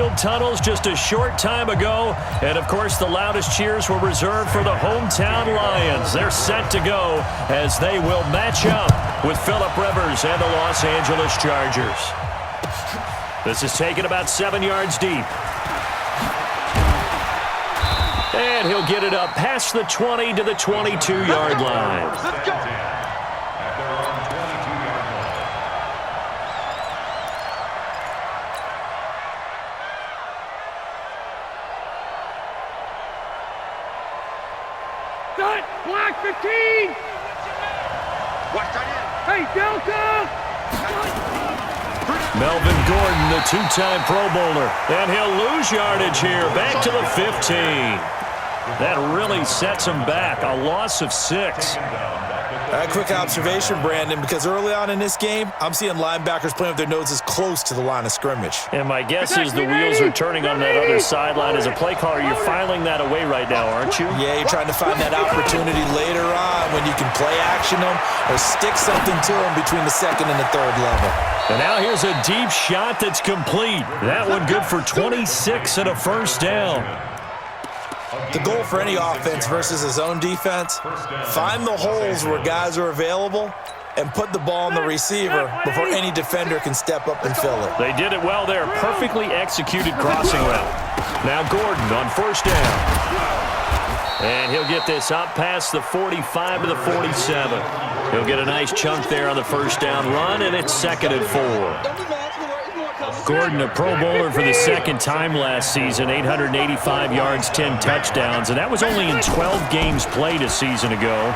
field tunnels just a short time ago. And, of course, the loudest cheers were reserved for the hometown Lions. They're set to go as they will match up with Phillip Rivers and the Los Angeles Chargers. This is taken about 7 yards deep. And he'll get it up past the 20 to the 22-yard line. Let's go. Block 15! Watch tight end. Hey, Delta! Melvin Gordon, the two-time Pro Bowler. And he'll lose yardage here, back to the 15. That really sets him back, a loss of 6. A quick observation, Brandon, because early on in this game, I'm seeing linebackers playing with their noses close to the line of scrimmage. And my guess is the wheels are turning on that other sideline. As a play caller, you're filing that away right now, aren't you? Yeah, you're trying to find that opportunity later on when you can play action them or stick something to them between the second and the third level. And now here's a deep shot that's complete. That one good for 26 and a first down. The goal for any offense versus his own defense, find the holes where guys are available and put the ball on the receiver before any defender can step up and fill it. They did it well there. Perfectly executed crossing route. Now Gordon on first down. And he'll get this up past the 45 to the 47. He'll get a nice chunk there on the first down run, and it's 2nd and 4. Gordon, a Pro Bowler for the second time last season, 885 yards, 10 touchdowns, and that was only in 12 games played a season ago.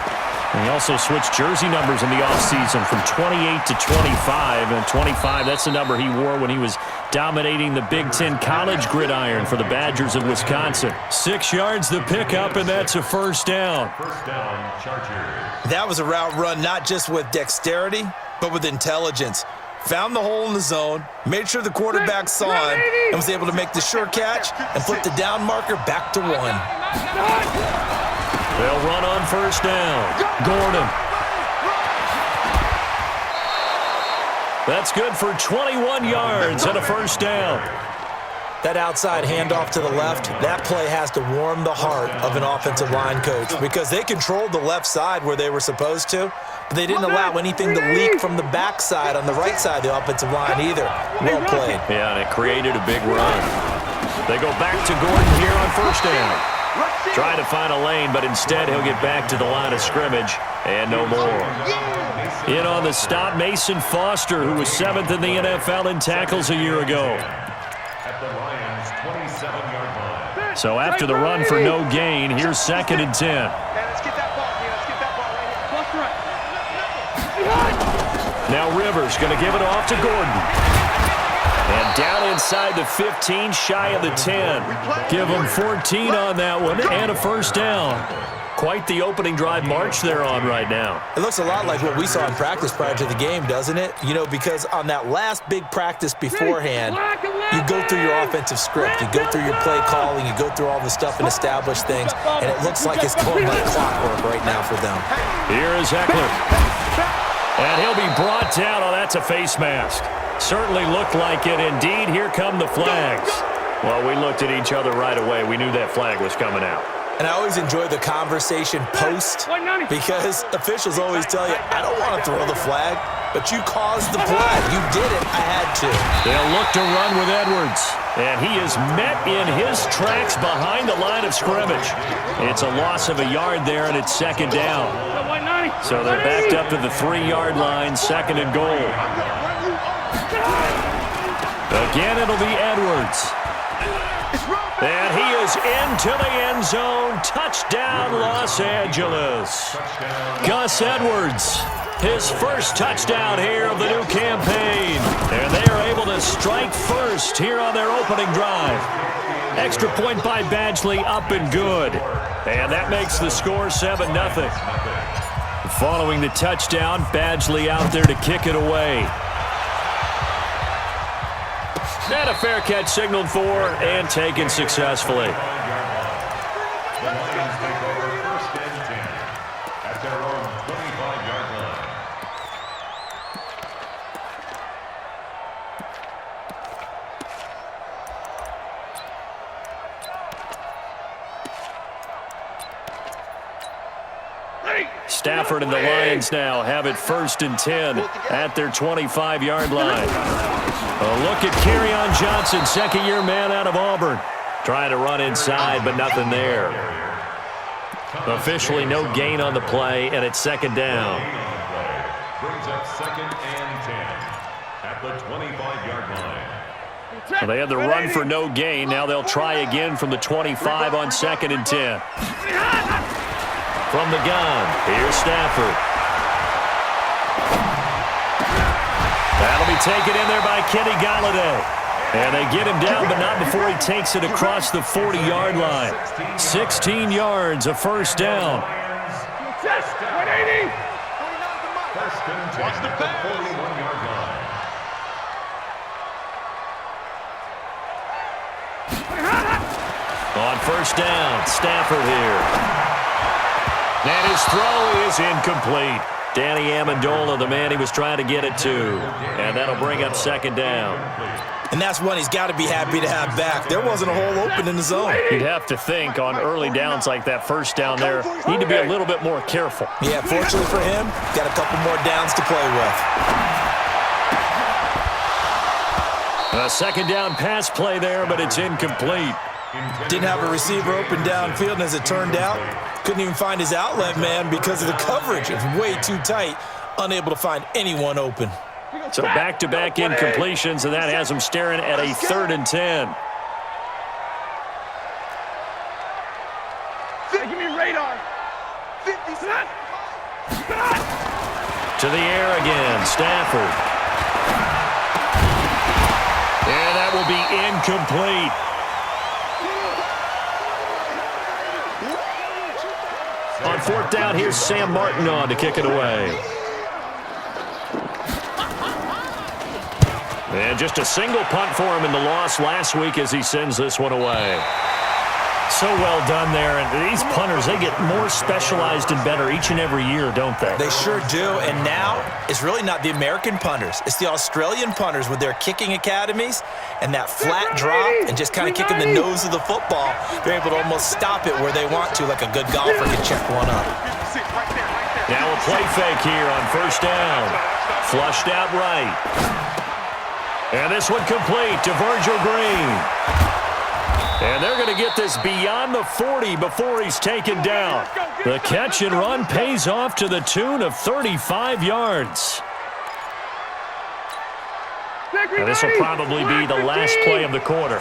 And he also switched jersey numbers in the offseason from 28 to 25, and 25, that's the number he wore when he was dominating the Big Ten college gridiron for the Badgers of Wisconsin. 6 yards the pickup, and that's a first down. First down, Chargers. That was a route run not just with dexterity, but with intelligence. Found the hole in the zone, made sure the quarterback saw him, and was able to make the sure catch and put the down marker back to 1. They'll run on first down. Gordon. That's good for 21 yards and a first down. That outside handoff to the left, that play has to warm the heart of an offensive line coach because they controlled the left side where they were supposed to, but they didn't allow anything to leak from the backside on the right side of the offensive line either. Well played. Yeah, and it created a big run. They go back to Gordon here on first down. Try to find a lane, but instead he'll get back to the line of scrimmage and no more. In on the stop, Mason Foster, who was 7th in the NFL in tackles a year ago. So after the run for no gain, here's 2nd and 10. Now Rivers going to give it off to Gordon. And down inside the 15, shy of the 10. Give him 14 on that one and a first down. Quite the opening drive march they're on right now. It looks a lot like what we saw in practice prior to the game, doesn't it? You know, because on that last big practice beforehand, you go through your offensive script, you go through your play calling, you go through all the stuff and establish things, and it looks like it's going like clockwork right now for them. Here is Eckler. And he'll be brought down. Oh, that's a face mask. Certainly looked like it. Indeed, here come the flags. Well, we looked at each other right away. We knew that flag was coming out. And I always enjoy the conversation post because officials always tell you, I don't want to throw the flag, but you caused the play. You did it. I had to. They'll look to run with Edwards. And he is met in his tracks behind the line of scrimmage. It's a loss of a yard there, and it's 2nd down. So they're backed up to the 3-yard line, 2nd and goal. Again, it'll be Edwards. And he is into the end zone. Touchdown, Los Angeles. Gus Edwards, his first touchdown here of the new campaign. And they are able to strike first here on their opening drive. Extra point by Badgley, up and good. And that makes the score 7-0. Following the touchdown, Badgley out there to kick it away. And a fair catch signaled for and taken successfully. The Lions take over 1st and 10 at their own 25-yard line. Stafford and the Lions now have it 1st and 10 at their 25-yard line. A look at Kerryon Johnson, second-year man out of Auburn. Trying to run inside, but nothing there. Officially no gain on the play, and it's 2nd down. Brings up 2nd and 10 at the 25-yard line. Well, they had the run for no gain. Now they'll try again from the 25 on 2nd and 10. From the gun, here's Stafford. That'll be taken in there by Kenny Golladay. And they get him down, but not before he takes it across the 40-yard line. 16 yards, a 1st down. 180. First and 10 at the 41-yard line. On 1st down, Stafford here. And his throw is incomplete. Danny Amendola, the man he was trying to get it to. And that'll bring up 2nd down. And that's one he's got to be happy to have back. There wasn't a hole open in the zone. You'd have to think on early downs like that 1st down there, need to be a little bit more careful. Yeah, fortunately for him, got a couple more downs to play with. A 2nd down pass play there, but it's incomplete. Didn't have a receiver open downfield, and as it turned out, couldn't even find his outlet man because of the coverage. It's way too tight, unable to find anyone open. So back-to-back incompletions, and that has him staring at a 3rd and 10. Give me radar. 50 cents. To the air again, Stafford. And that will be incomplete. On 4th down, here's Sam Martin on to kick it away. And just a single punt for him in the loss last week as he sends this one away. So well done there. And these punters, they get more specialized and better each and every year, don't they? They sure do. And now it's really not the American punters. It's the Australian punters with their kicking academies and that flat drop and just kind of kicking the nose of the football. They're able to almost stop it where they want to, like a good golfer can check one up. Now a play fake here on 1st down. Flushed out right. And this one complete to Virgil Green. And they're going to get this beyond the 40 before he's taken down. The catch and run pays off to the tune of 35 yards. And this will probably be the last play of the quarter.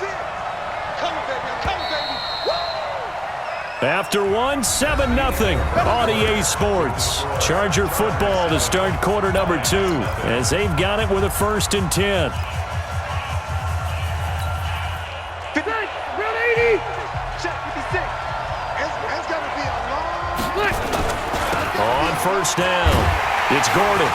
After one, 7-0 on EA Sports. Charger football to start quarter number 2 as they've got it with a 1st and 10. On 1st down, it's Gordon.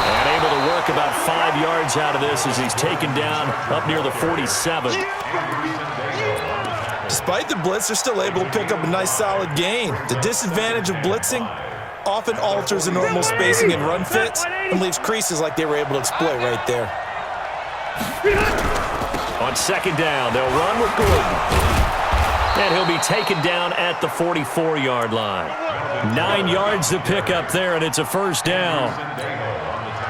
And able to work about 5 yards out of this as he's taken down up near the 47. Despite the blitz, they're still able to pick up a nice solid gain. The disadvantage of blitzing often alters the normal spacing and run fits and leaves creases like they were able to exploit right there. On 2nd down, they'll run with Gordon. And he'll be taken down at the 44-yard line. 9 yards to pick up there, and it's a 1st down.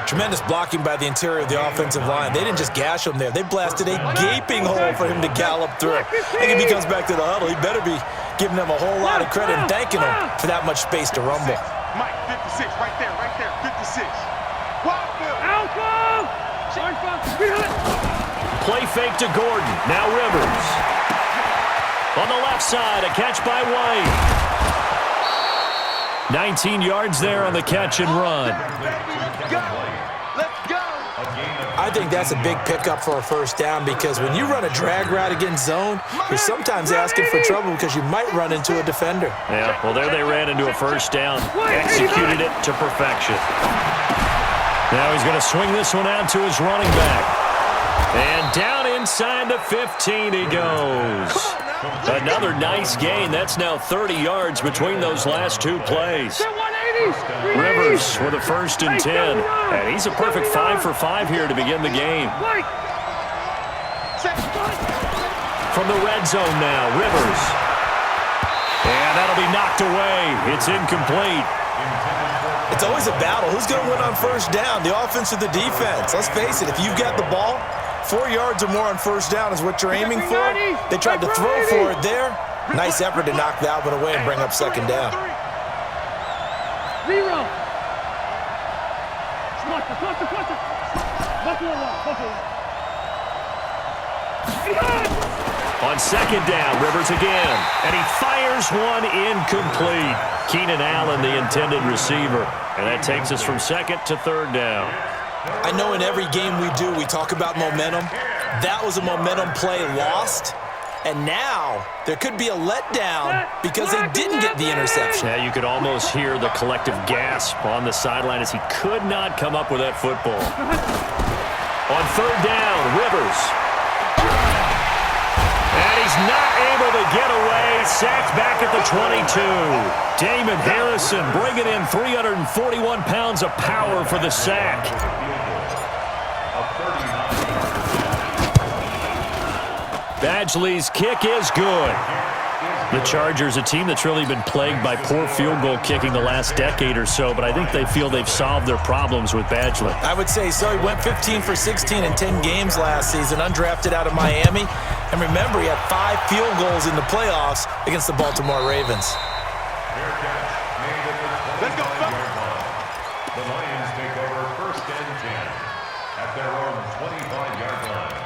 Tremendous blocking by the interior of the offensive line. They didn't just gash him there. They blasted a gaping hole for him to gallop through. I think if he comes back to the huddle, he better be giving them a whole lot of credit and thanking them for that much space to rumble. Mike, 56, right there, 56. Alpha! Play fake to Gordon. Now Rivers. On the left side, a catch by White. 19 yards there on the catch and run. I think that's a big pickup for a 1st down because when you run a drag route against zone, you're sometimes asking for trouble because you might run into a defender. Yeah, well, there they ran into a 1st down. Executed it to perfection. Now he's going to swing this one out to his running back. And down inside the 15 he goes. Another nice gain. That's now 30 yards between those last 2 plays. Rivers with a 1st and 10. And he's a perfect 5 for 5 here to begin the game. From the red zone now, Rivers. And And that'll be knocked away. It's incomplete. It's always a battle. Who's going to win on first down, the offense or the defense? Let's face it, if you've got the ball, 4 yards or more on first down is what you're aiming for. They tried to throw for it there. Nice effort to knock that one away and bring up second down. Zero. Cluster. Buffalo. On second down, Rivers again. And he fires one incomplete. Keenan Allen, the intended receiver. And that takes us from second to third down. I know in every game we do, we talk about momentum. That was a momentum play lost. And now there could be a letdown because they didn't get the interception. Yeah, you could almost hear the collective gasp on the sideline as he could not come up with that football. On third down, Rivers. And he's not able to get away. Sacked back at the 22. Damon Harrison bringing in 341 pounds of power for the sack. Badgley's kick is good. The Chargers, a team that's really been plagued by poor field goal kicking the last decade or so, but I think they feel they've solved their problems with Badgley. I would say so. He went 15 for 16 in 10 games last season, undrafted out of Miami. And remember, he had 5 field goals in the playoffs against the Baltimore Ravens. Let's go, The Lions take over first and 10 at their own 25-yard line.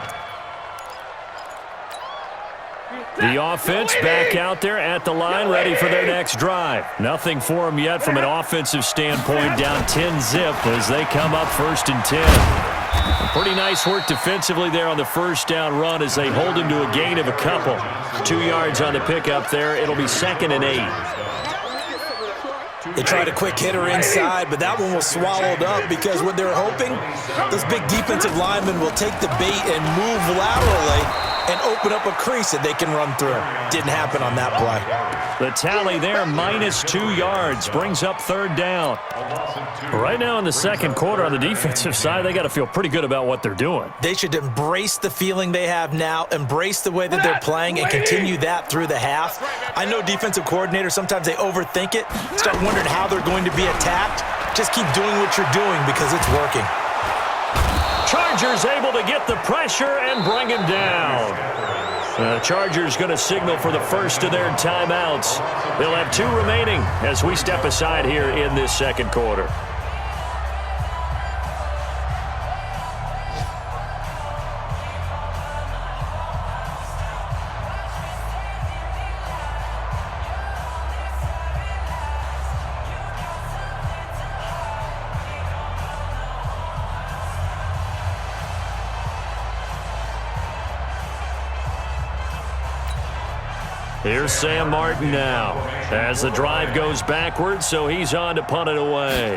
The offense back out there at the line, ready for their next drive. Nothing for them yet from an offensive standpoint, down 10-zip as they come up first and 10. Pretty nice work defensively there on the first down run as they hold him to a gain of a couple. 2 yards on the pickup there. It'll be second and 8. They tried a quick hitter inside, but that one was swallowed up because what they're hoping, those big defensive linemen will take the bait and move laterally and open up a crease that they can run through. Didn't happen on that play. The tally there, -2 yards, brings up third down. Right now in the second quarter on the defensive side, they got to feel pretty good about what they're doing. They should embrace the feeling they have now, embrace the way that they're playing, and continue that through the half. I know defensive coordinators, sometimes they overthink it, start wondering how they're going to be attacked. Just keep doing what you're doing because it's working. Chargers able to get the pressure and bring him down. The Chargers going to signal for the first of their timeouts. They'll have 2 remaining as we step aside here in this second quarter. Here's Sam Martin now as the drive goes backwards, so he's on to punt it away.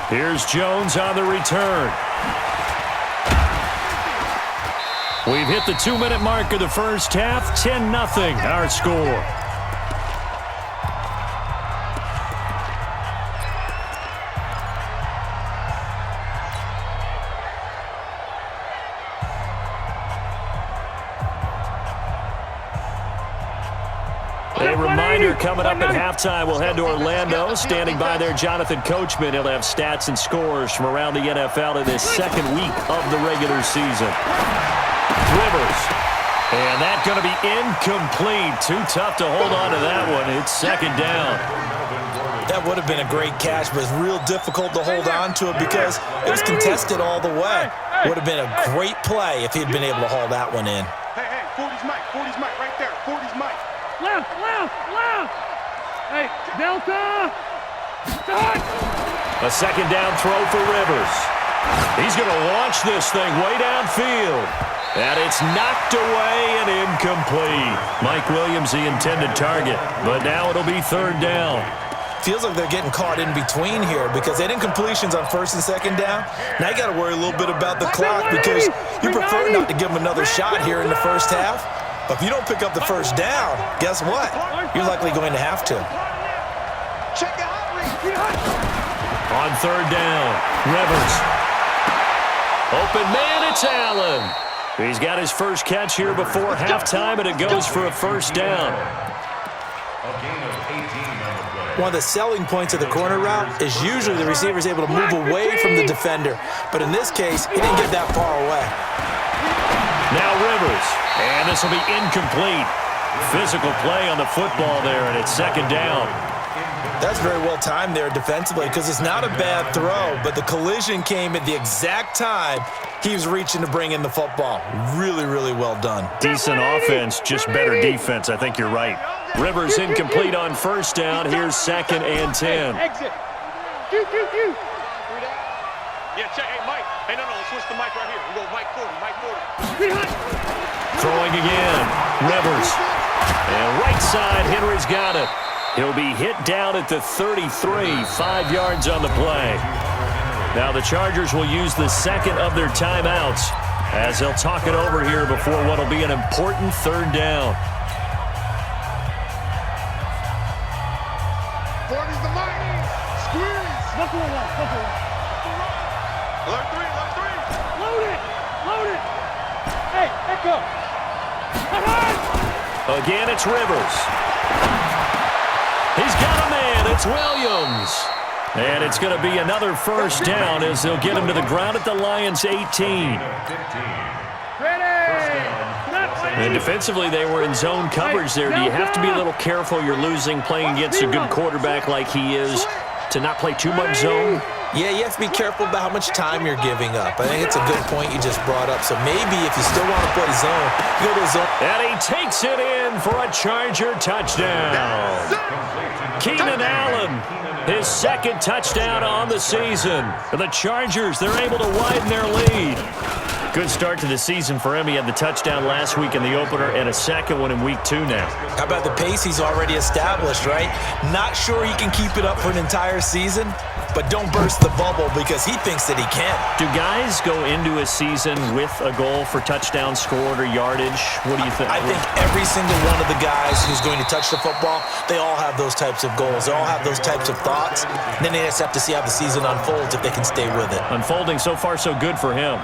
Here's Jones on the return. We've hit the 2-minute mark of the first half. 10-0 our score. A reminder coming up at halftime, we'll head to Orlando. Standing by there, Jonathan Coachman. He'll have stats and scores from around the NFL in this second week of the regular season. Rivers. And that's going to be incomplete. Too tough to hold on to that one. It's second down. That would have been a great catch, but it's real difficult to hold on to it because it was contested all the way. Would have been a great play if he'd been able to haul that one in. Hey, 40's Mike, right there. 40's Mike. Left. Hey, Delta. Start. A second down throw for Rivers. He's going to launch this thing way downfield. And it's knocked away and incomplete. Mike Williams, the intended target. But now it'll be third down. Feels like they're getting caught in between here because they didn't completions on first and second down. Now you got to worry a little bit about the clock because you prefer not to give them another shot here in the first half. But if you don't pick up the first down, guess what? You're likely going to have to. Check it out. On third down, Rivers. Open man, it's Allen. He's got his first catch here before halftime, and it goes for a first down. A gain of 18 on the play. One of the selling points of the corner route is usually the receiver is able to move away from the defender. But in this case, he didn't get that far away. Now Rivers, and this will be incomplete. Physical play on the football there, and it's second down. That's very well timed there defensively because it's not a bad throw, but the collision came at the exact time he was reaching to bring in the football. Really, really well done. Decent offense, just better defense. I think you're right. Rivers incomplete on first down. Here's 2nd and 10. Exit. Yeah, check. Hey, Mike. Hey, no, let's switch the mic right here. We go Mike 40, Mike 40. Throwing again. Rivers. And right side, Henry's got it. He'll be hit down at the 33, 5 yards on the play. Now the Chargers will use the second of their timeouts as they'll talk it over here before what will be an important third down. 40's the mic. Squeeze. Buffalo one. Alert 3, alert 3. Load it. Hey, echo. Again, it's Rivers. He's got a man. It's Williams. And it's going to be another first down as they'll get him to the ground at the Lions' 18. And defensively, they were in zone coverage there. Do you have to be a little careful? You're losing playing against a good quarterback like he is to not play too much zone? Yeah, you have to be careful about how much time you're giving up. I think it's a good point you just brought up. So maybe if you still want to play zone, you go to zone. And he takes it in for a Charger touchdown. Keenan Allen, his second touchdown on the season. The Chargers, they're able to widen their lead. Good start to the season for him. He had the touchdown last week in the opener and a second one in week 2 now. How about the pace he's already established, right? Not sure he can keep it up for an entire season, but don't burst the bubble because he thinks that he can. Do guys go into a season with a goal for touchdown scored or yardage? What do you think? I think every single one of the guys who's going to touch the football, they all have those types of goals. They all have those types of thoughts. And then they just have to see how the season unfolds if they can stay with it. Unfolding so far so good for him.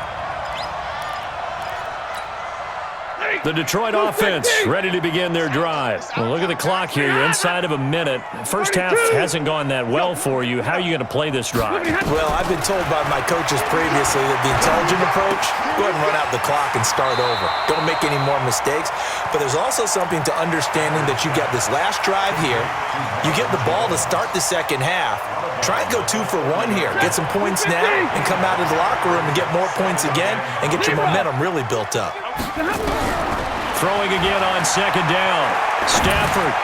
The Detroit offense ready to begin their drive. Well, look at the clock here. You're inside of a minute. First half hasn't gone that well for you. How are you going to play this drive? Well, I've been told by my coaches previously that the intelligent approach, go ahead and run out the clock and start over. Don't make any more mistakes. But there's also something to understanding that you got this last drive here. You get the ball to start the second half. Try and go 2 for 1 here. Get some points now and come out of the locker room and get more points again and get your momentum really built up. Throwing again on second down. Stafford.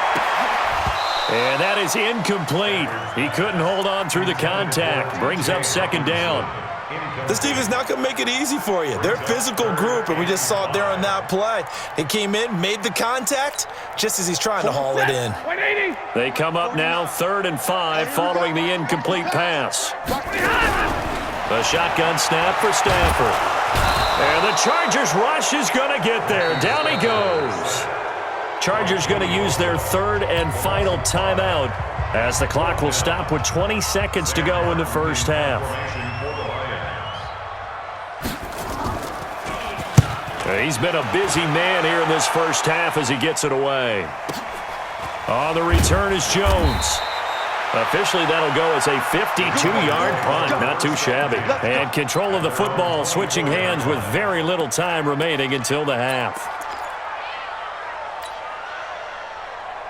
And that is incomplete. He couldn't hold on through the contact. Brings up second down. This team is not going to make it easy for you. They're a physical group, and we just saw it there on that play. He came in, made the contact, just as he's trying to haul it in. They come up now 3rd and 5 following the incomplete pass. A shotgun snap for Stafford. And the Chargers rush is going to get there. Down he goes. Chargers going to use their 3rd and final timeout as the clock will stop with 20 seconds to go in the first half. He's been a busy man here in this first half as he gets it away. On the return is Jones. Officially, that'll go as a 52-yard punt. Not too shabby. And control of the football switching hands with very little time remaining until the half.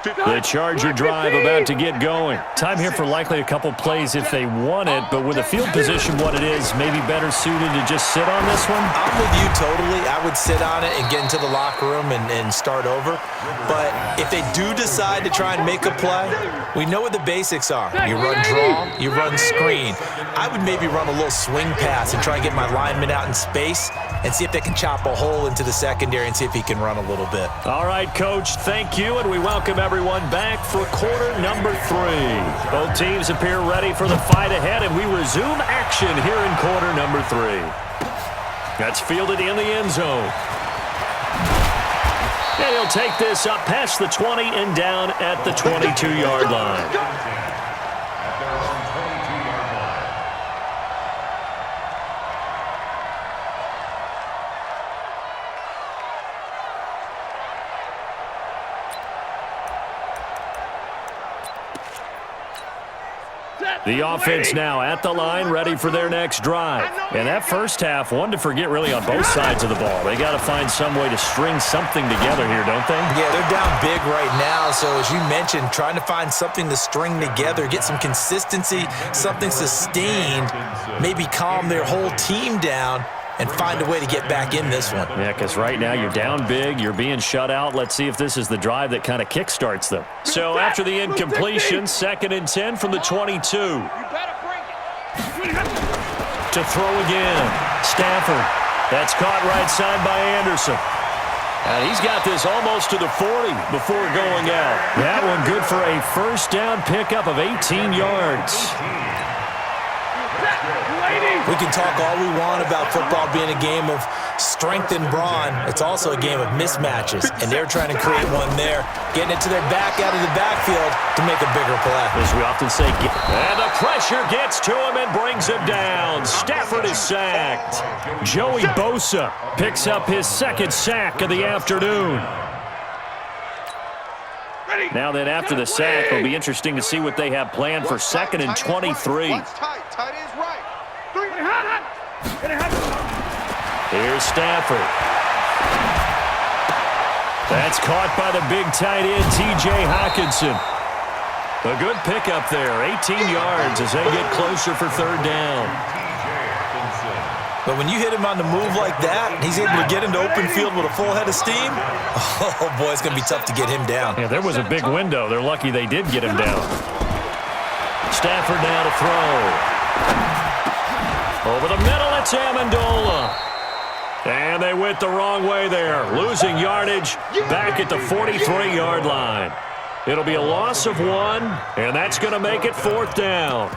The Charger drive about to get going. Time here for likely a couple plays if they want it, but with the field position what it is, maybe better suited to just sit on this one? I'm with you totally. I would sit on it and get into the locker room and start over. But if they do decide to try and make a play, we know what the basics are. You run draw, you run screen. I would maybe run a little swing pass and try and get my lineman out in space and see if they can chop a hole into the secondary and see if he can run a little bit. All right, Coach, thank you, and we welcome everyone back for quarter number 3. Both teams appear ready for the fight ahead, and we resume action here in quarter number 3. That's fielded in the end zone. And he'll take this up past the 20 and down at the 22-yard line. The offense now at the line, ready for their next drive. And that first half, one to forget really on both sides of the ball. They got to find some way to string something together here, don't they? Yeah, they're down big right now. So as you mentioned, trying to find something to string together, get some consistency, something sustained, maybe calm their whole team down and find a way to get back in this one. Yeah, because right now you're down big, you're being shut out. Let's see if this is the drive that kind of kickstarts them. So after the incompletion, 2nd and 10 from the 22. To throw again. Stafford. That's caught right side by Anderson. And he's got this almost to the 40 before going out. That one good for a first down pickup of 18 yards. We can talk all we want about football being a game of strength and brawn. It's also a game of mismatches, and they're trying to create one there, getting it to their back out of the backfield to make a bigger play. As we often say, and the pressure gets to him and brings him down. Stafford is sacked. Joey Bosa picks up his 2nd sack of the afternoon. Now then, after the sack, it'll be interesting to see what they have planned for 2nd and 23. Here's Stafford. That's caught by the big tight end, T.J. Hockenson. A good pickup there, 18 yards as they get closer for 3rd down. But when you hit him on the move like that, he's able to get into open field with a full head of steam, oh boy, it's going to be tough to get him down. Yeah, there was a big window. They're lucky they did get him down. Stafford now to throw. Over the middle, it's Amendola. And they went the wrong way there, losing yardage back at the 43-yard line. It'll be a loss of 1, and that's going to make it 4th down.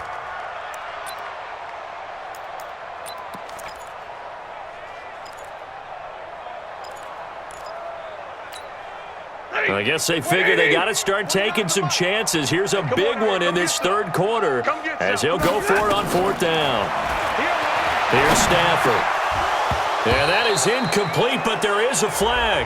I guess they figure they got to start taking some chances. Here's a big one in this 3rd quarter as he'll go for it on 4th down. Here's Stafford. And that is incomplete, but there is a flag.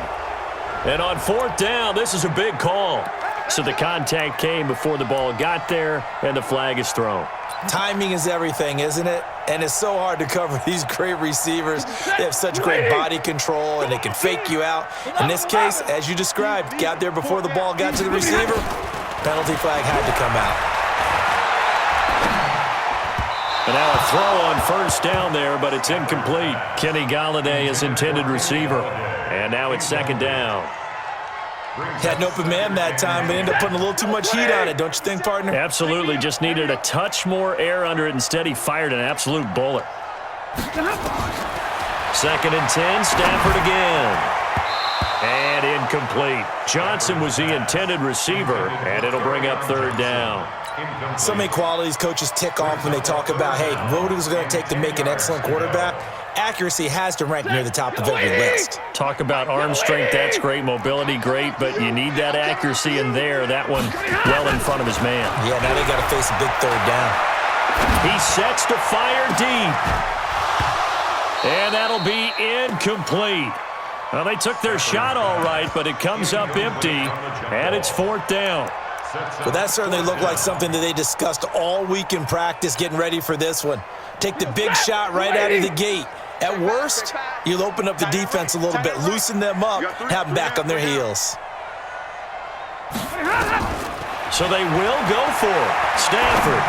And on 4th down, this is a big call. So the contact came before the ball got there, and the flag is thrown. Timing is everything, isn't it? And it's so hard to cover these great receivers. They have such great body control, and they can fake you out. In this case, as you described, got there before the ball got to the receiver. Penalty flag had to come out. And now a throw on 1st down there, but it's incomplete. Kenny Golladay is intended receiver. And now it's 2nd down. Had an open man that time, but ended up putting a little too much heat on it, don't you think, partner? Absolutely. Just needed a touch more air under it. Instead, he fired an absolute bullet. 2nd and 10, Stafford again. And incomplete. Johnson was the intended receiver, and it'll bring up 3rd down. So many qualities coaches tick off when they talk about, hey, what is it going to take to make an excellent quarterback? Accuracy has to rank near the top of every list. Talk about arm strength, that's great. Mobility, great, but you need that accuracy in there. That one well in front of his man. Yeah, now they got to face a big 3rd down. He sets to fire deep. And that'll be incomplete. Well, they took their shot all right, but it comes up empty, and it's 4th down. But that certainly looked like something that they discussed all week in practice getting ready for this one. Take the big shot right out of the gate. At worst, you'll open up the defense a little bit, loosen them up, have them back on their heels. So they will go for it. Stafford.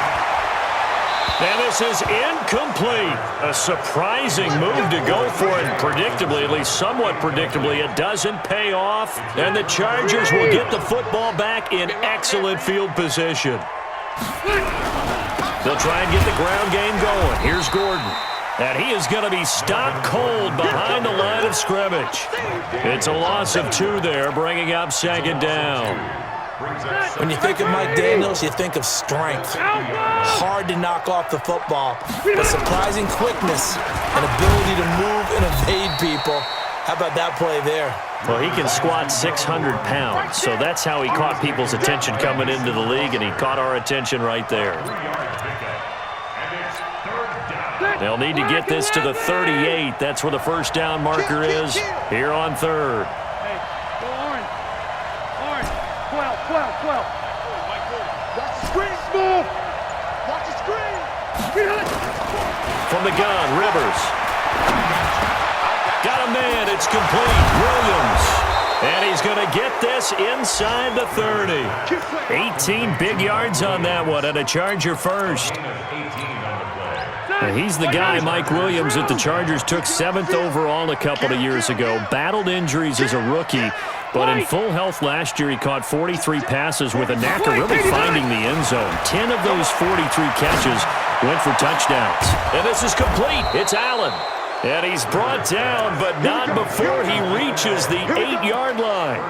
And this is incomplete. A surprising move to go for it. Predictably, at least somewhat predictably, it doesn't pay off. And the Chargers will get the football back in excellent field position. They'll try and get the ground game going. Here's Gordon. And he is going to be stopped cold behind the line of scrimmage. It's a loss of 2 there, bringing up 2nd down. When you think of Mike Daniels, you think of strength. Hard to knock off the football, but surprising quickness and ability to move and evade people. How about that play there? Well, he can squat 600 pounds, so that's how he caught people's attention coming into the league, and he caught our attention right there. They'll need to get this to the 38. That's where the 1st down marker is here on 3rd. Hey, go orange. Orange. 12. Watch the screen, Smooth. Watch the screen. From the gun, Rivers. Got a man. It's complete. Williams. And he's going to get this inside the 30. 18 big yards on that one, and a Charger first. He's the guy, Mike Williams, that the Chargers took 7th overall a couple of years ago. Battled injuries as a rookie, but in full health last year, he caught 43 passes with a knack of really finding the end zone. 10 of those 43 catches went for touchdowns. And this is complete. It's Allen. And he's brought down, but not before he reaches the 8-yard line.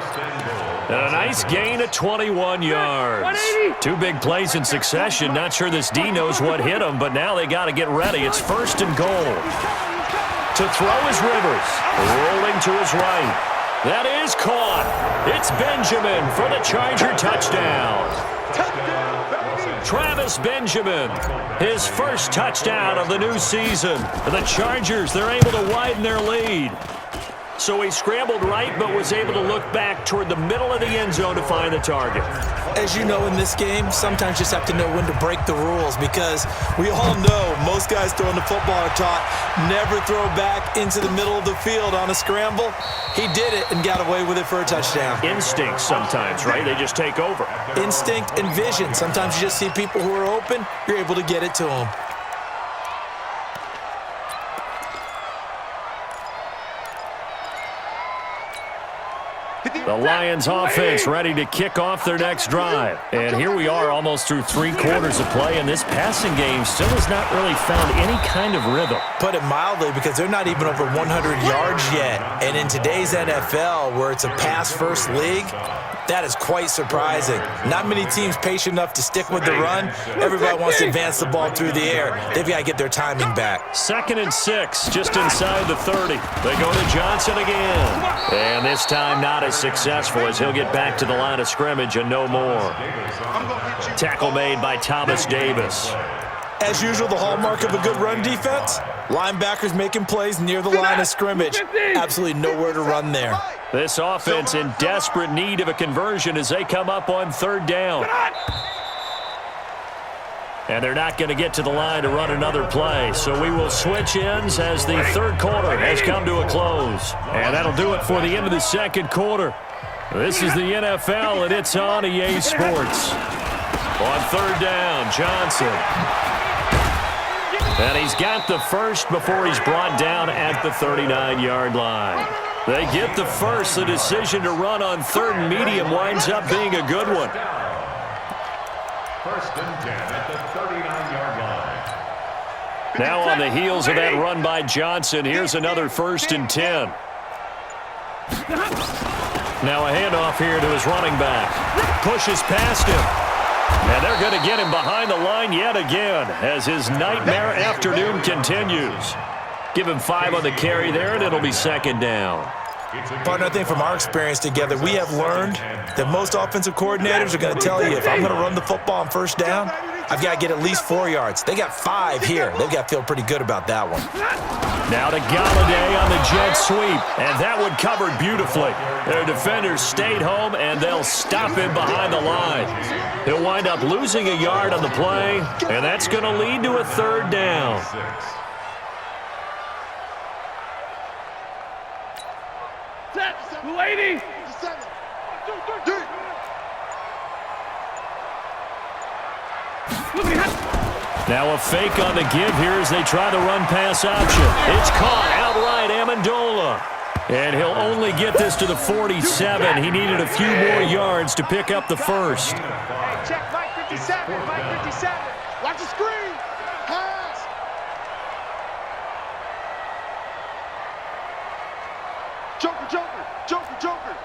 And a nice gain of 21 yards. 2 big plays in succession. Not sure this D knows what hit him, but now they got to get ready. It's 1st and goal. To throw is Rivers. Rolling to his right. That is caught. It's Benjamin for the Charger touchdown. Travis Benjamin, his first touchdown of the new season. The Chargers, they're able to widen their lead. So he scrambled right, but was able to look back toward the middle of the end zone to find the target. As you know, in this game, sometimes you just have to know when to break the rules, because we all know most guys throwing the football are taught never throw back into the middle of the field on a scramble. He did it and got away with it for a touchdown. Instinct sometimes, right? They just take over. Instinct and vision. Sometimes you just see people who are open, you're able to get it to them. The Lions offense ready to kick off their next drive. And here we are almost through 3 quarters of play, and this passing game still has not really found any kind of rhythm. Put it mildly, because they're not even over 100 yards yet. And in today's NFL, where it's a pass-first league, that is quite surprising. Not many teams patient enough to stick with the run. Everybody wants to advance the ball through the air. They've got to get their timing back. 2nd and 6, just inside the 30. They go to Johnson again. And this time not as successful, as he'll get back to the line of scrimmage and no more. Tackle made by Thomas Davis. As usual, the hallmark of a good run defense, linebackers making plays near the line of scrimmage. Absolutely nowhere to run there. This offense in desperate need of a conversion as they come up on 3rd down. And they're not going to get to the line to run another play. So we will switch ends as the 3rd quarter has come to a close. And that'll do it for the end of the 2nd quarter. This is the NFL, and it's on EA Sports. On 3rd down, Johnson. And he's got the first before he's brought down at the 39-yard line. They get the first. The decision to run on 3rd and medium winds up being a good one. 1st and 10 at the 39-yard line. Now on the heels of that run by Johnson, here's another 1st and 10. Now a handoff here to his running back. Pushes past him. And they're going to get him behind the line yet again as his nightmare afternoon continues. Give him 5 on the carry there, and it'll be 2nd down. Partner, I think from our experience together, we have learned that most offensive coordinators are going to tell you, if I'm going to run the football on 1st down, I've got to get at least 4 yards. They got 5 here. They've got to feel pretty good about that one. Now to Galladay on the jet sweep, and that one covered beautifully. Their defenders stayed home, and they'll stop him behind the line. He'll wind up losing a yard on the play, and that's going to lead to a 3rd down. Lady! Now a fake on the give here as they try the run-pass option. It's caught outright, Amendola. And he'll only get this to the 47. He needed a few more yards to pick up the first. Hey, check Mike 57, Mike 57. Watch the screen. Pass. Joker, Joker, Joker, Joker.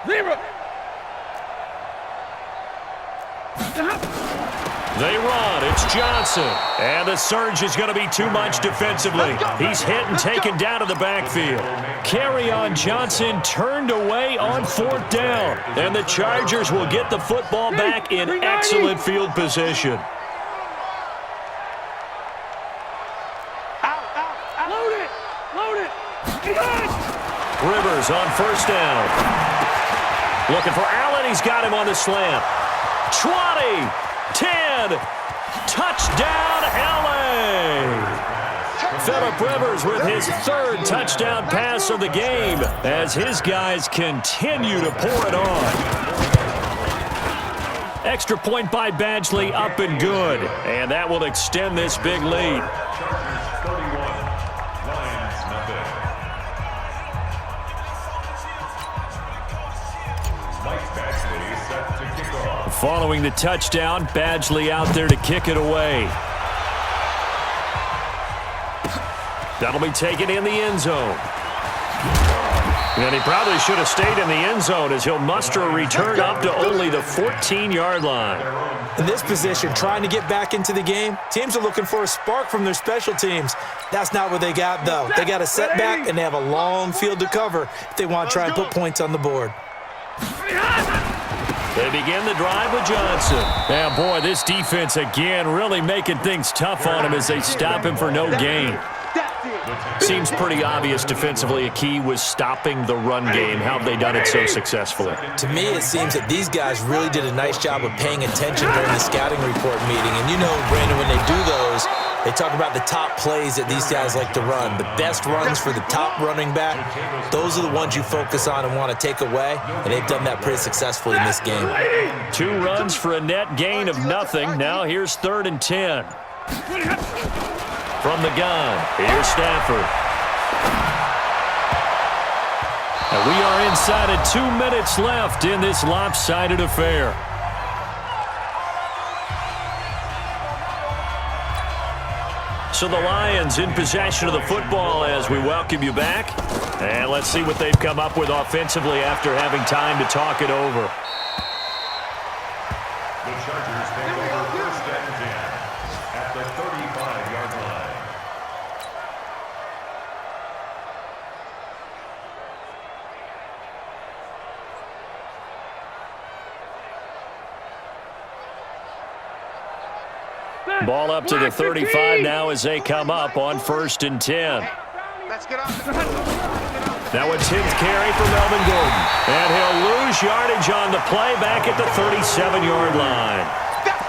Zero. They run. It's Johnson. And the surge is going to be too much defensively. He's hit and taken down to the backfield. Carry on Johnson turned away on 4th down. And the Chargers will get the football back in excellent field position. Load it. Load it. Rivers on 1st down. Looking for Allen. He's got him on the slant. 20. 10. Touchdown, LA! Phillip Rivers with his third touchdown pass of the game as his guys continue to pour it on. Extra point by Badgley, up and good. And that will extend this big lead. Chargers 31, Lions nothing. Mike Badgley set to kick off. Following the touchdown, Badgley out there to kick it away. That'll be taken in the end zone. And he probably should have stayed in the end zone as he'll muster a return up to only the 14-yard line. In this position, trying to get back into the game, teams are looking for a spark from their special teams. That's not what they got, though. They got a setback, and they have a long field to cover if they want to try and put points on the board. They begin the drive with Johnson. And boy, this defense again really making things tough on him as they stop him for no gain. Seems pretty obvious defensively a key was stopping the run game. How have they done it so successfully? To me, it seems that these guys really did a nice job of paying attention during the scouting report meeting. And you know, Brandon, when they do those, they talk about the top plays that these guys like to run. The best runs for the top running back, those are the ones you focus on and want to take away. And they've done that pretty successfully in this game. 2 runs for a net gain of nothing. Now here's 3rd and 10. From the gun, here's Stafford. And we are inside of 2 minutes left in this lopsided affair. So the Lions in possession of the football as we welcome you back. And let's see what they've come up with offensively after having time to talk it over. The Chargers take over 1st and 10 at the 35-yard line. Ball up to the 35 now as they come up on 1st and 10. Let's get off. Now a 10th carry for Melvin Gordon. And he'll lose yardage on the play back at the 37-yard line.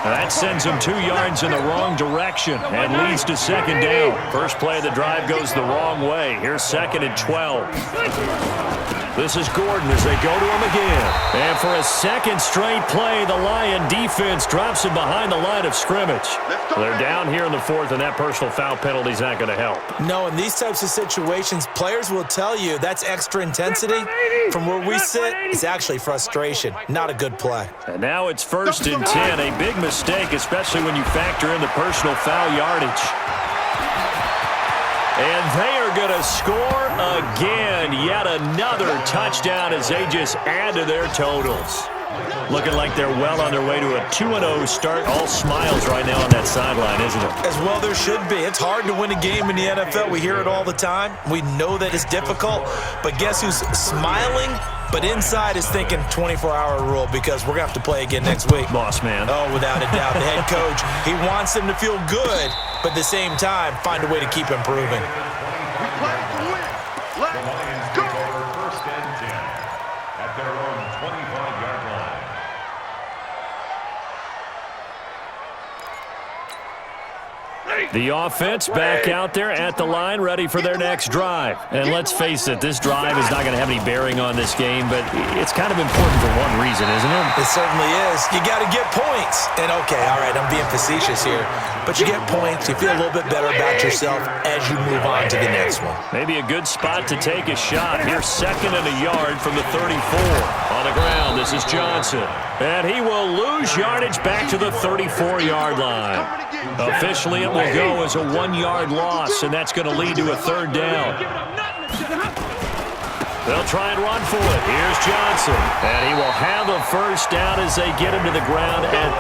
And that sends him 2 yards in the wrong direction and leads to 2nd down. First play of the drive goes the wrong way. Here's 2nd and 12. This is Gordon as they go to him again. And for a 2nd straight play, the Lion defense drops him behind the line of scrimmage. They're down here in the 4th, and that personal foul penalty is not going to help. No, in these types of situations, players will tell you that's extra intensity. From where we sit, it's actually frustration, not a good play. And now it's 1st and 10, a big mistake, especially when you factor in the personal foul yardage. And they are going to score again. Yet another touchdown as they just add to their totals. Looking like they're well on their way to a 2-0 start. All smiles right now on that sideline, isn't it? As well there should be. It's hard to win a game in the NFL. We hear it all the time. We know that it's difficult. But guess who's smiling? But inside is thinking 24-hour rule because we're going to have to play again next week. Boss man. Oh, without a doubt. The head coach, he wants them to feel good, but at the same time, find a way to keep improving. We play to win. Let's The Lions go. take over 1st and 10 at their own 25-yard line. The offense back out there at the line, ready for their next drive. And let's face it, this drive is not going to have any bearing on this game, but it's kind of important for one reason, isn't it? It certainly is. You got to get points. And, okay, all right, I'm being facetious here. But you get points. You feel a little bit better about yourself as you move on to the next one. Maybe a good spot to take a shot. Here's 2nd and a yard from the 34. On the ground, this is Johnson. And he will lose yardage back to the 34-yard line. Officially, it will go as a 1-yard loss, and that's going to lead to a 3rd down. They'll try and run for it. Here's Johnson. And he will have a 1st down as they get him to the ground at the